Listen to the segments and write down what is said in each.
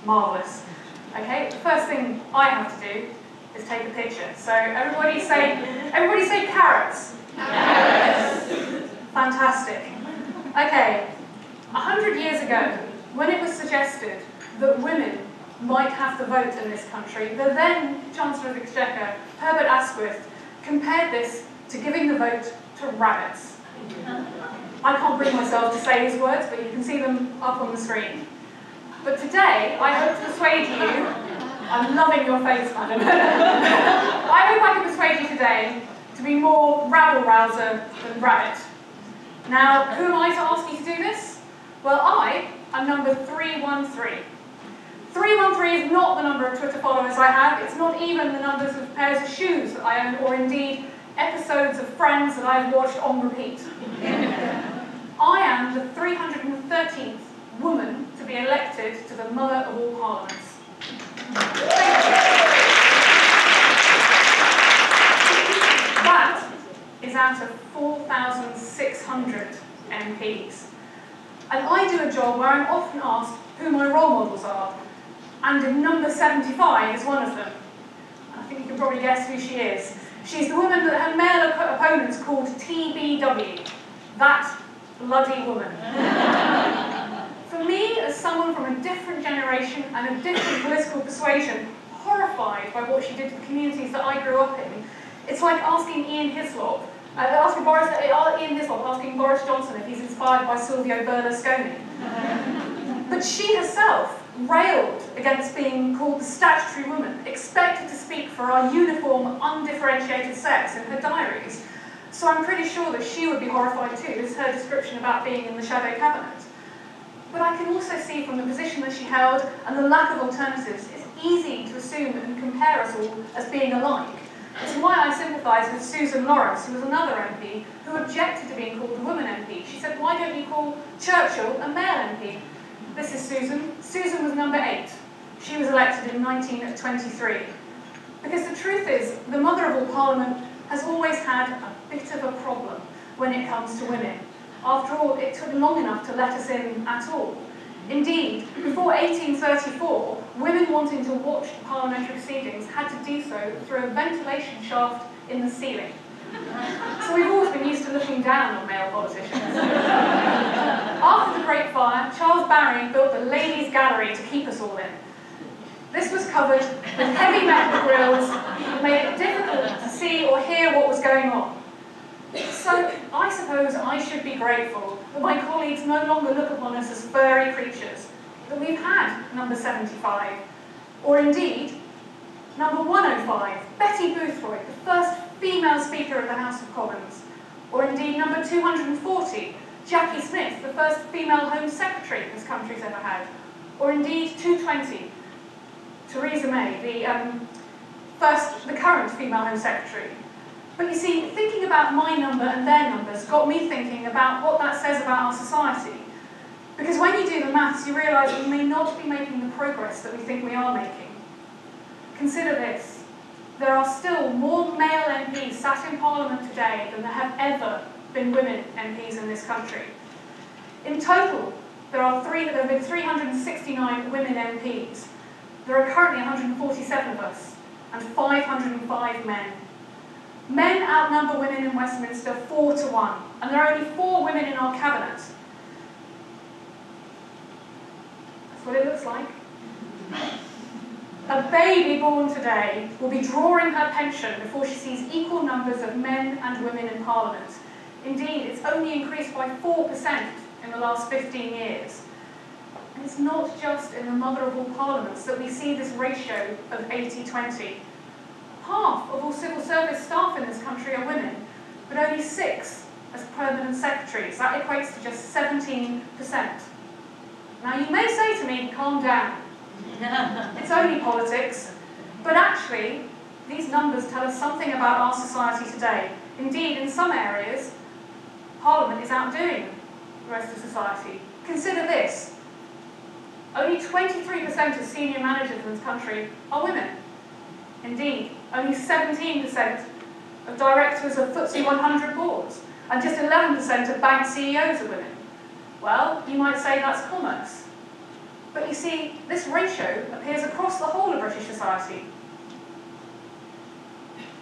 Marvellous. Okay, the first thing I have to do is take a picture. So everybody say carrots. Carrots. Fantastic. Okay, 100 years ago, when it was suggested that women might have the vote in this country, the then Chancellor of the Exchequer, Herbert Asquith, compared this to giving the vote to rabbits. I can't bring myself to say his words, but you can see them up on the screen. But today, I hope to persuade you, I'm loving your face, madam. I hope I can persuade you today to be more rabble-rouser than rabbit. Now, who am I to ask you to do this? Well, I am number 313. 313 is not the number of Twitter followers I have, it's not even the numbers of pairs of shoes that I own, or indeed episodes of Friends that I've watched on repeat. I am the 313th woman to be elected to the mother of all parliaments. That is out of 4,600 MPs. And I do a job where I'm often asked who my role models are, and number 75 is one of them. I think you can probably guess who she is. She's the woman that her male opponents called TBW, that bloody woman. For me, as someone from a different generation and a different political persuasion, horrified by what she did to the communities that I grew up in, it's like asking Ian Hislop asking Boris Johnson if he's inspired by Silvio Berlusconi. But she herself railed against being called the statutory woman, expected to speak for our uniform, undifferentiated sex in her diaries. So I'm pretty sure that she would be horrified too. This is her description about being in the shadow cabinet. But I can also see from the position that she held and the lack of alternatives, it's easy to assume and compare us all as being alike. It's why I sympathise with Susan Lawrence, who was another MP, who objected to being called the woman MP. She said, why don't you call Churchill a male MP? This is Susan. Susan was number 8. She was elected in 1923. Because the truth is, the mother of all Parliament has always had a bit of a problem when it comes to women. After all, it took long enough to let us in at all. Indeed, before 1834, women wanting to watch the parliamentary proceedings had to do so through a ventilation shaft in the ceiling. So we've always been used to looking down on male politicians. After the Great Fire, Charles Barry built the Ladies' Gallery to keep us all in. This was covered with heavy metal grills that made it difficult to see or hear what was going on. So I suppose I should be grateful that my colleagues no longer look upon us as furry creatures, that we've had number 75, or indeed, number 105, Betty Boothroyd, the first female Speaker of the House of Commons, or indeed number 240, Jackie Smith, the first female Home Secretary this country's ever had, or indeed 220, Theresa May, the current female Home Secretary. But you see, thinking about my number and their numbers got me thinking about what that says about our society. Because when you do the maths, you realise we may not be making the progress that we think we are making. Consider this. There are still more male MPs sat in Parliament today than there have ever been women MPs in this country. In total, there have been 369 women MPs. There are currently 147 of us, and 505 men. Men outnumber women in Westminster 4-1, and there are only 4 women in our cabinet. That's what it looks like. A baby born today will be drawing her pension before she sees equal numbers of men and women in Parliament. Indeed, it's only increased by 4% in the last 15 years. And it's not just in the mother of all parliaments that we see this ratio of 80-20. Half of all civil service staff in this country are women, but only 6 as permanent secretaries. That equates to just 17%. Now you may say to me, calm down. It's only politics. But actually, these numbers tell us something about our society today. Indeed, in some areas, Parliament is outdoing the rest of society. Consider this. Only 23% of senior managers in this country are women. Indeed, only 17% of directors of FTSE 100 boards, and just 11% of bank CEOs are women. Well, you might say that's commerce. But you see, this ratio appears across the whole of British society.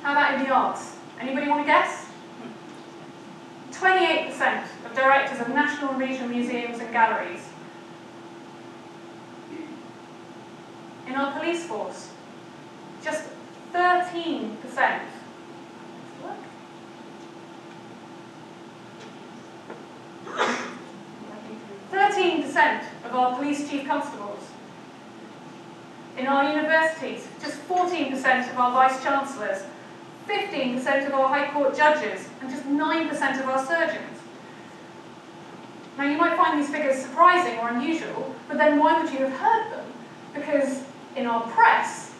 How about in the arts? Anybody want to guess? 28% of directors of national and regional museums and galleries. In our police force, just 13%. 13% of our police chief constables. In our universities, just 14% of our vice-chancellors, 15% of our High Court judges, and just 9% of our surgeons. Now you might find these figures surprising or unusual, but then why would you have heard them? Because in our press,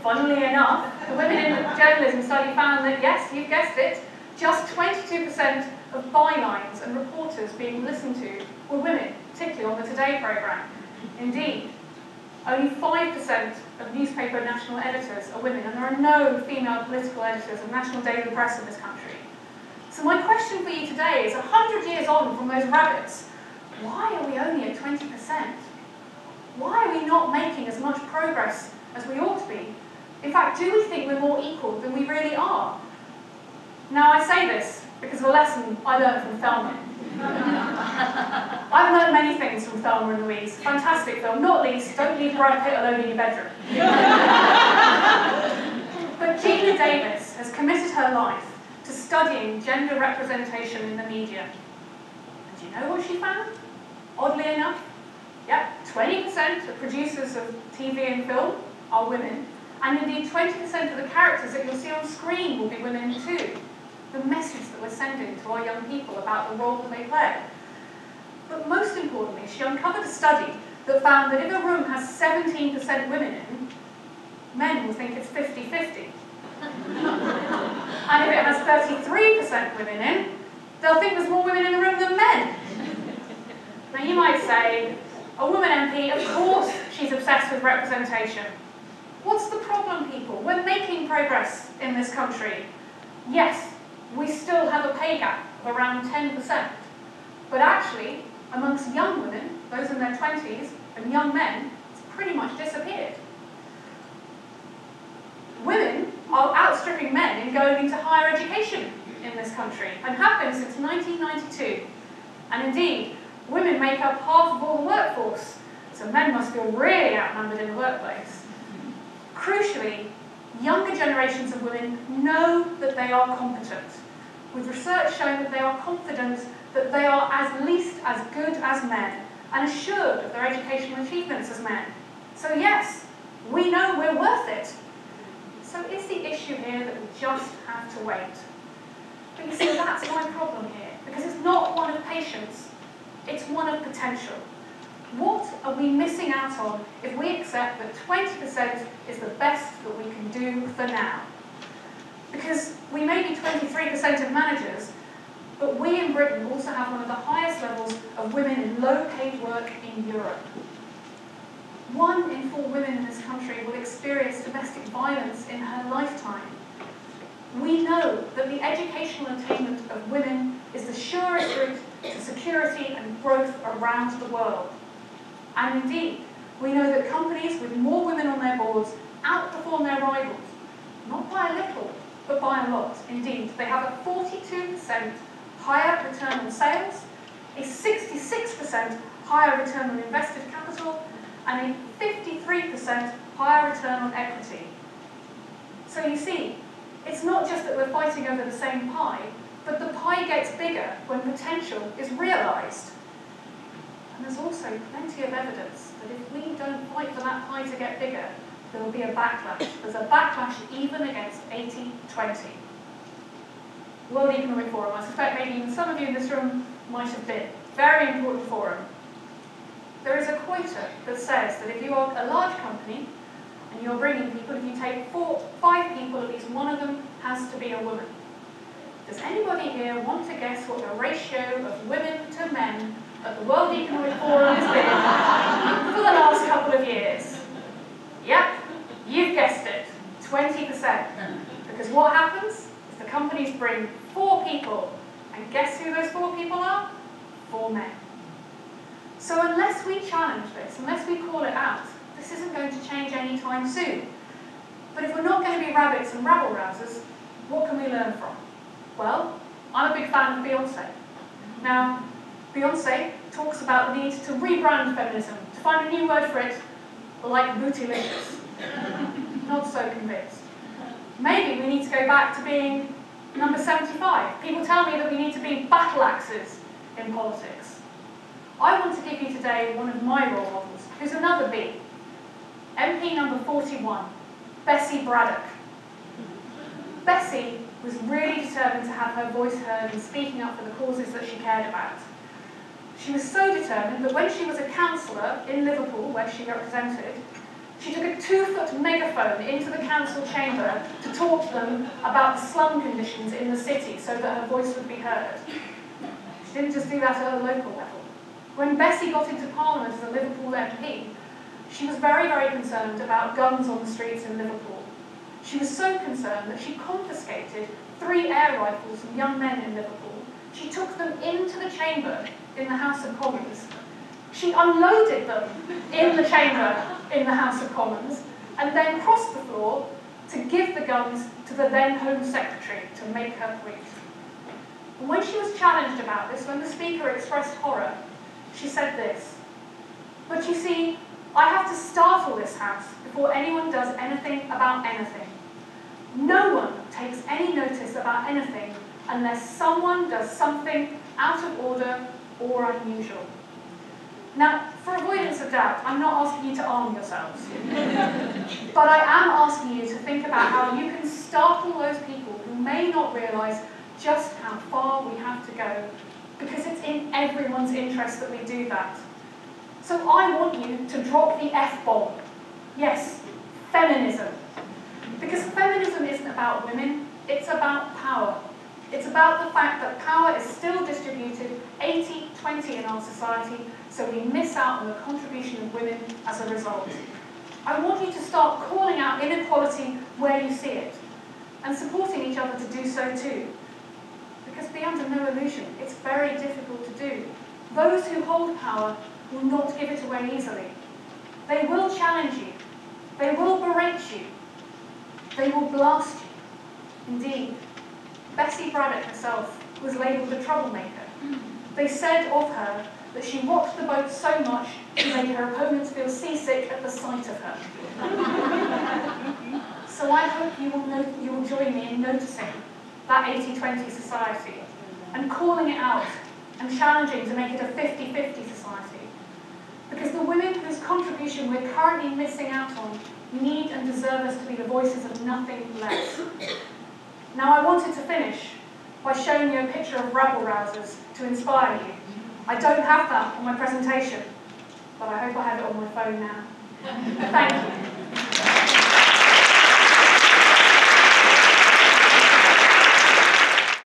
funnily enough, the Women in Journalism study found that, yes, you've guessed it, just 22% of bylines and reporters being listened to were women, particularly on the Today programme. Indeed, only 5% of newspaper national editors are women, and there are no female political editors of national daily press in this country. So my question for you today is, 100 years on from those rabbits, why are we only at 20%? Why are we not making as much progress as we ought to be? In fact, do we think we're more equal than we really are? Now I say this because of a lesson I learned from Thelma. I've learned many things from Thelma and Louise. Fantastic film, not least, don't leave Brad Pitt alone in your bedroom. But Gina Davis has committed her life to studying gender representation in the media. And do you know what she found? Oddly enough, yep, 20% of producers of TV and film are women, and indeed 20% of the characters that you'll see on screen will be women too. The message that we're sending to our young people about the role that they play. But most importantly, she uncovered a study that found that if a room has 17% women in, men will think it's 50-50. And if it has 33% women in, they'll think there's more women in the room than men. Now you might say, a woman MP, of course she's obsessed with representation. What's the problem, people? We're making progress in this country. Yes, we still have a pay gap of around 10%. But actually, amongst young women, those in their 20s, and young men, it's pretty much disappeared. Women are outstripping men in going into higher education in this country, and have been since 1992. And indeed, women make up half of all the workforce, so men must feel really outnumbered in the workplace. Crucially, younger generations of women know that they are competent, with research showing that they are confident that they are at least as good as men, and assured of their educational achievements as men. So yes, we know we're worth it. So is the issue here that we just have to wait? But you see, that's my problem here, because it's not one of patience, it's one of potential. What are we missing out on if we accept that 20% is the best that we can do for now? Because we may be 23% of managers, but we in Britain also have one of the highest levels of women in low-paid work in Europe. 1 in 4 women in this country will experience domestic violence in her lifetime. We know that the educational attainment of women is the surest route to security and growth around the world. And indeed, we know that companies with more women on their boards outperform their rivals, not by a little, but by a lot. Indeed, they have a 42% higher return on sales, a 66% higher return on invested capital, and a 53% higher return on equity. So you see, it's not just that we're fighting over the same pie, but the pie gets bigger when potential is realised. And there's also plenty of evidence that if we don't fight for that pie to get bigger, there will be a backlash. There's a backlash even against 80-20. World Economic Forum, I suspect maybe even some of you in this room might have been. Very important forum. There is a quota that says that if you are a large company and you're bringing people, if you take 5 people, at least one of them has to be a woman. Does anybody here want to guess what the ratio of women to men at the World Economic Forum has been for the last couple of years? Yep, you've guessed it, 20%. Because what happens is the companies bring 4 people, and guess who those 4 people are? 4 men. So unless we challenge this, unless we call it out, this isn't going to change anytime soon. But if we're not going to be rabbits and rabble rousers, what can we learn from? Well, I'm a big fan of Beyonce. Now, Beyonce talks about the need to rebrand feminism, to find a new word for it, like bootylicious. Not so convinced. Maybe we need to go back to being number 75. People tell me that we need to be battle axes in politics. I want to give you today one of my role models, who's another B. MP number 41, Bessie Braddock. Bessie was really determined to have her voice heard in speaking up for the causes that she cared about. She was so determined that when she was a councillor in Liverpool, where she represented, she took a 2-foot megaphone into the council chamber to talk to them about the slum conditions in the city so that her voice would be heard. She didn't just do that at a local level. When Bessie got into Parliament as a Liverpool MP, she was very, very concerned about guns on the streets in Liverpool. She was so concerned that she confiscated 3 air rifles from young men in Liverpool. She took them into the chamber in the House of Commons. She unloaded them in the chamber in the House of Commons and then crossed the floor to give the guns to the then Home Secretary to make her point. And when she was challenged about this, when the Speaker expressed horror, she said this: "But you see, I have to startle this House before anyone does anything about anything. No one takes any notice about anything unless someone does something out of order or unusual." Now, for avoidance of doubt, I'm not asking you to arm yourselves. But I am asking you to think about how you can startle those people who may not realise just how far we have to go, because it's in everyone's interest that we do that. So I want you to drop the F-bomb. Yes, feminism. Because feminism isn't about women, it's about power. It's about the fact that power is still distributed 80-20 in our society, so we miss out on the contribution of women as a result. I want you to start calling out inequality where you see it, and supporting each other to do so too. Because be under no illusion, it's very difficult to do. Those who hold power will not give it away easily. They will challenge you. They will berate you. They will blast you. Indeed, Bessie Braddock herself was labelled a troublemaker. They said of her that she rocked the boat so much she made her opponents feel seasick at the sight of her. So I hope you will join me in noticing that 80-20 society and calling it out and challenging to make it a 50-50 society. Because the women whose contribution we're currently missing out on need and deserve us to be the voices of nothing less. Now, I wanted to finish by showing you a picture of rabble rousers to inspire you. I don't have that on my presentation, but I hope I have it on my phone now. Thank you.